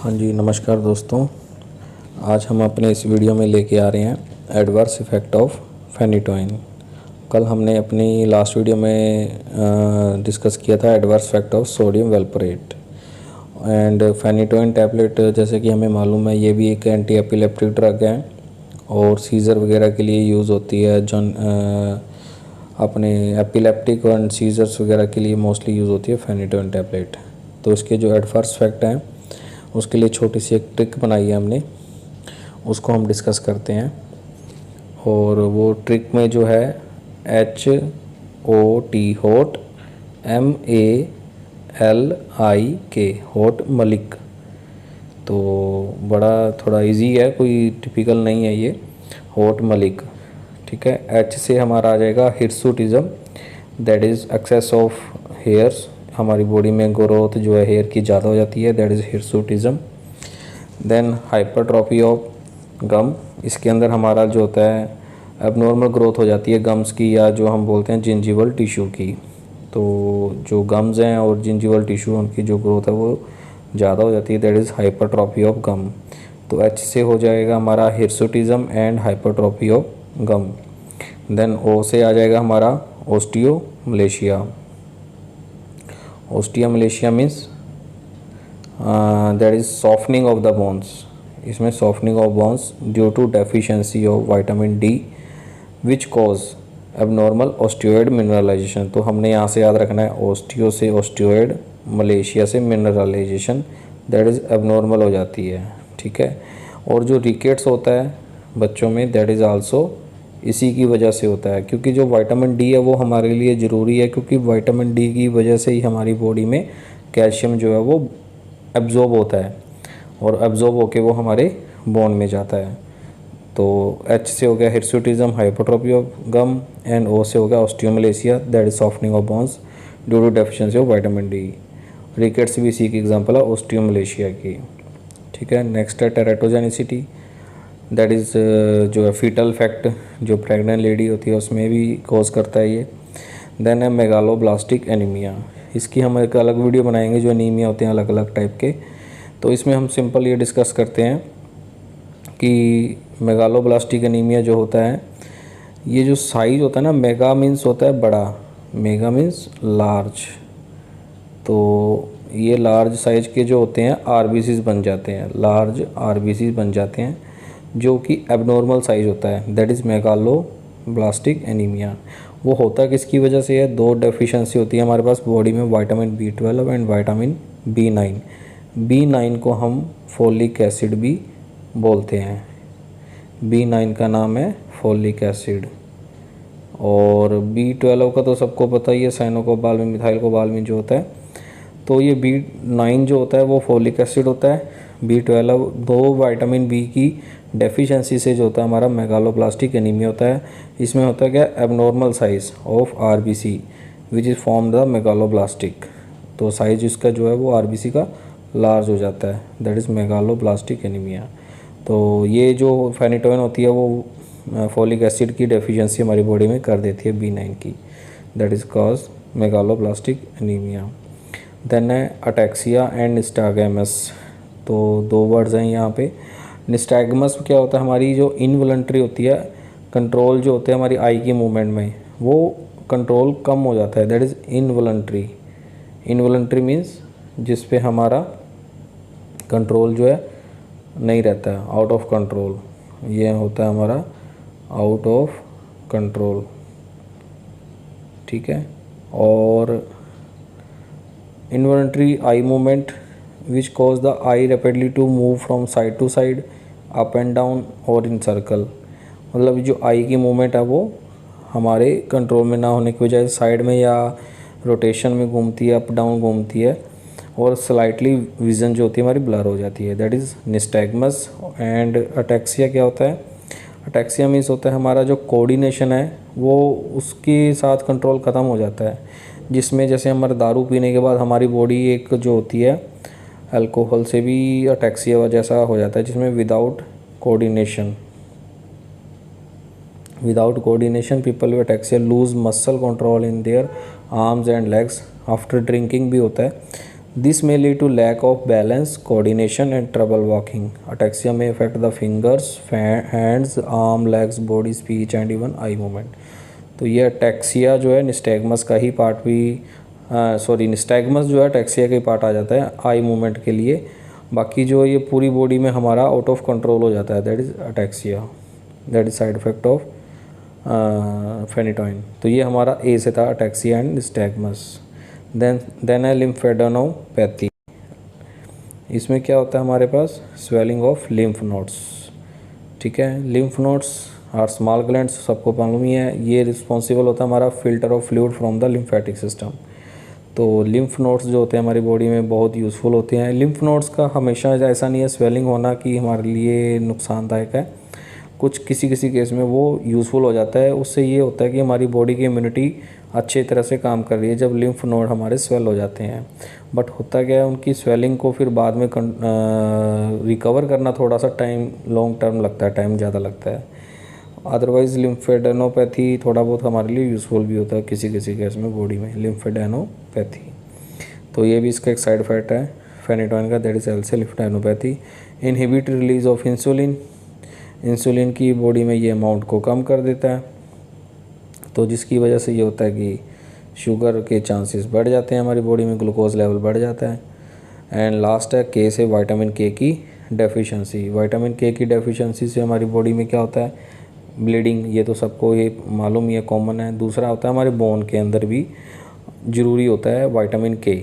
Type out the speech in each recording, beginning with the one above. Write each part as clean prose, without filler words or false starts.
हाँ जी, नमस्कार दोस्तों। आज हम अपने इस वीडियो में लेके आ रहे हैं एडवर्स इफ़ेक्ट ऑफ फेनिटोइन। कल हमने अपनी लास्ट वीडियो में डिस्कस किया था adverse effect of sodium valproate and phenytoin tablet. जैसे कि हमें मालूम है ये भी एक एंटी एपिलेप्टिक ड्रग है और सीज़र वगैरह के लिए यूज़ होती है। अपने एपिलेप्टिक और सीज़र्स वगैरह के लिए मोस्टली यूज़ होती है फेनिटोइन टैबलेट। तो इसके जो एडवर्स इफ़ेक्ट हैं उसके लिए छोटी सी एक ट्रिक बनाई है हमने, उसको हम डिस्कस करते हैं। और वो ट्रिक में जो है HOT होट MALIK होट मलिक। तो बड़ा थोड़ा इजी है, कोई टिपिकल नहीं है ये होट मलिक। ठीक है। H से हमारा आ जाएगा hirsutism, that is excess of hairs. हमारी बॉडी में ग्रोथ जो है हेयर की ज़्यादा हो जाती है, that is hirsutism. Then hypertrophy of gum, इसके अंदर हमारा जो होता है एबनॉर्मल ग्रोथ हो जाती है गम्स की, या जो हम बोलते हैं जिंजिवल टिश्यू की। तो जो गम्स हैं और जिंजिवल टिश्यू उनकी जो ग्रोथ है वो ज़्यादा हो जाती है, that is hypertrophy of gum. तो H से हो जाएगा हमारा hirsutism and hypertrophy of gum. Then O से आ जाएगा हमारा osteomalacia. Osteomalacia means that is softening of the bones. इसमें softening of bones due to deficiency of vitamin D which cause abnormal osteoid mineralization. तो हमने यहाँ से याद रखना है ओस्टियो से ऑस्टियोइड, मलेशिया से मिनरलाइजेशन, दैट इज़ एबनॉर्मल हो जाती है। ठीक है। और जो रिकेट्स होता है बच्चों में, दैट इज़ आल्सो इसी की वजह से होता है, क्योंकि जो विटामिन डी है वो हमारे लिए ज़रूरी है, क्योंकि विटामिन डी की वजह से ही हमारी बॉडी में कैल्शियम जो है वो एब्जॉर्ब होता है और एब्जॉर्ब होके वो हमारे बोन में जाता है। तो H से हो गया hirsutism, hypertrophy of gum, and O से हो गया osteomalacia, that is softening of bones due to deficiency of vitamin D. Rickets भी इसी की एग्जांपल है ऑस्टियोमलेशिया की। ठीक है। नेक्स्ट है टेराटोजेनिसिटी, दैट इज़ जो है फीटल फैक्ट, जो प्रेग्नेंट लेडी होती है उसमें भी कॉज करता है ये। देन है मेगालोब्लास्टिक एनीमिया, इसकी हम एक अलग वीडियो बनाएंगे, जो एनीमिया होते हैं अलग अलग टाइप के। तो इसमें हम सिंपल ये डिस्कस करते हैं कि मेगालोब्लास्टिक एनीमिया जो होता है, ये जो साइज़ होता है ना, मेगा मीन्स होता है बड़ा, मेगा मीन्स लार्ज। तो ये लार्ज साइज के जो होते हैं आरबीसीज बन जाते हैं, लार्ज आरबीसीज बन जाते हैं, जो कि एबनॉर्मल साइज होता है, दैट इज़ मेगालोब्लास्टिक एनीमिया। वो होता किसकी वजह से है? दो डेफिशिएंसी होती है हमारे पास बॉडी में, vitamin B12 and vitamin B9। B9 को हम फोलिक एसिड भी बोलते हैं। B9 का नाम है फोलिक एसिड। और B12 का तो सबको पता ही है, साइनोकोबाल्मिन मिथाइलकोबाल्मिन जो होता है। तो ये B9 जो होता है वो फोलिक एसिड होता है। B12 दो विटामिन बी की डेफिशिएंसी से जो होता है हमारा मेगालोब्लास्टिक एनीमिया होता है। इसमें होता है क्या? Abnormal size of RBC which is form the megaloblastic. तो साइज इसका जो है वो आरबीसी का लार्ज हो जाता है, दैट इज़ मेगालोब्लास्टिक एनीमिया। तो ये जो फेनिटोइन होती है वो फोलिक एसिड की डेफिशिएंसी हमारी बॉडी में कर देती है B9 की, that is cause megaloblastic anaemia. Then है अटैक्सिया एंड निस्टैगमस। तो दो वर्ड्स हैं यहाँ पे। निस्टैगमस क्या होता है? हमारी जो इनवॉलंटरी होती है, कंट्रोल जो होते हैं हमारी आई की मूवमेंट में, वो कंट्रोल कम हो जाता है, that is involuntary. Involuntary means जिस पे हमारा कंट्रोल जो है नहीं रहता है, आउट ऑफ कंट्रोल। ये होता है हमारा आउट ऑफ कंट्रोल। ठीक है। और involuntary eye movement which cause the eye rapidly to move from side to side, up and down और इन सर्कल। मतलब जो आई की मूवमेंट है वो हमारे कंट्रोल में ना होने की वजह से साइड में या रोटेशन में घूमती है, अप डाउन घूमती है, और स्लाइटली विज़न जो होती है हमारी ब्लर हो जाती है, दैट इज़ निस्टैगमस। एंड अटैक्सिया क्या होता है? अटैक्सिया मीन्स होता है हमारा जो कोऑर्डिनेशन है वो उसके साथ कंट्रोल ख़त्म हो जाता है, जिसमें जैसे हमारे दारू पीने के बाद हमारी बॉडी एक जो होती है अल्कोहल से भी अटैक्सिया जैसा हो जाता है, जिसमें without coordination people with ataxia lose muscle control in their arms and legs after drinking भी होता है। This may lead to lack of balance, coordination and trouble walking. Ataxia may affect the fingers, hands, arm, legs, body, speech and even eye movement. तो ये ataxia जो है निस्टैगमस का ही part भी निस्टैगमस जो है अटैक्सिया का ही पार्ट आ जाता है आई मूवमेंट के लिए। बाकी जो ये पूरी बॉडी में हमारा आउट ऑफ कंट्रोल हो जाता है, that is ataxia, that is side effect of phenytoin. तो ये हमारा ए से था, अटैक्सिया एंड निस्टैगमस। देन है लिम्फेडेनोपैथी। इसमें क्या होता है हमारे पास, स्वेलिंग ऑफ लिम्फ नोड्स। ठीक है, lymph nodes are small glands, सबको मालूम ही है। ये रिस्पॉन्सिबल होता है हमारा filter of fluid from the lymphatic system. तो लिम्फ नोड्स जो होते हैं हमारी बॉडी में बहुत यूज़फुल होते हैं। लिम्फ नोड्स का हमेशा ऐसा नहीं है स्वेलिंग होना कि हमारे लिए नुकसानदायक है, कुछ किसी किसी केस में वो यूज़फुल हो जाता है। उससे ये होता है कि हमारी बॉडी की इम्यूनिटी अच्छी तरह से काम कर रही है जब लिम्फ नोड हमारे स्वेल हो जाते हैं। बट होता क्या है, उनकी स्वेलिंग को फिर बाद में रिकवर करना थोड़ा सा टाइम, लॉन्ग टर्म लगता है, टाइम ज़्यादा लगता है। अदरवाइज़ लिम्फेडेनोपैथी थोड़ा बहुत हमारे लिए यूज़फुल भी होता है किसी किसी केस में बॉडी में, लिम्फेडेनोपैथी। तो ये भी इसका एक साइड इफेक्ट है फेनिटोइन का, that is else lymphadenopathy. Inhibit release of insulin, insulin की बॉडी में ये अमाउंट को कम कर देता है, तो जिसकी वजह से ये होता है कि शुगर के चांसेस बढ़ जाते हैं हमारी बॉडी में, ग्लूकोज लेवल बढ़ जाता है। एंड लास्ट है के से विटामिन के की डेफिशिएंसी। विटामिन के की डेफिशिएंसी से हमारी बॉडी में क्या होता है, ब्लीडिंग, ये तो सबको ये मालूम ही है, कॉमन है। दूसरा होता है हमारे बोन के अंदर भी ज़रूरी होता है विटामिन के,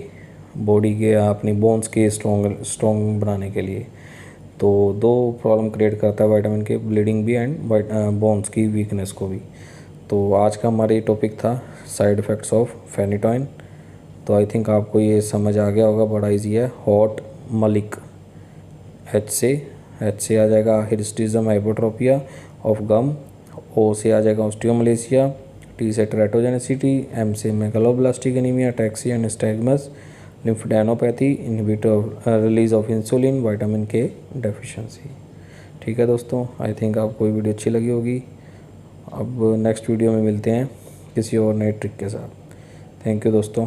बॉडी के अपनी बोन्स के स्ट्रॉन्ग बनाने के लिए। तो दो प्रॉब्लम क्रिएट करता है विटामिन के, ब्लीडिंग भी एंड बोन्स की वीकनेस को भी। तो आज का हमारा ये टॉपिक था साइड इफ़ेक्ट्स ऑफ फेनिटोइन। तो आई थिंक आपको ये समझ आ गया होगा, बड़ा इजी है। हॉट मलिक, एच से आ जाएगा हिस्टिज्म हाइपोट्रोपिया ऑफ गम, ओ से आ जाएगा ऑस्टियोमलेशिया, टी से टेराटोजेनेसिटी, एम से megaloblastic anaemia, ataxia and nystagmus, lymphadenopathy, inhibitor release of insulin, vitamin K deficiency. ठीक है दोस्तों, आई थिंक आपको ये वीडियो अच्छी लगी होगी। अब नेक्स्ट वीडियो में मिलते हैं किसी और नए ट्रिक के साथ। थैंक यू दोस्तों।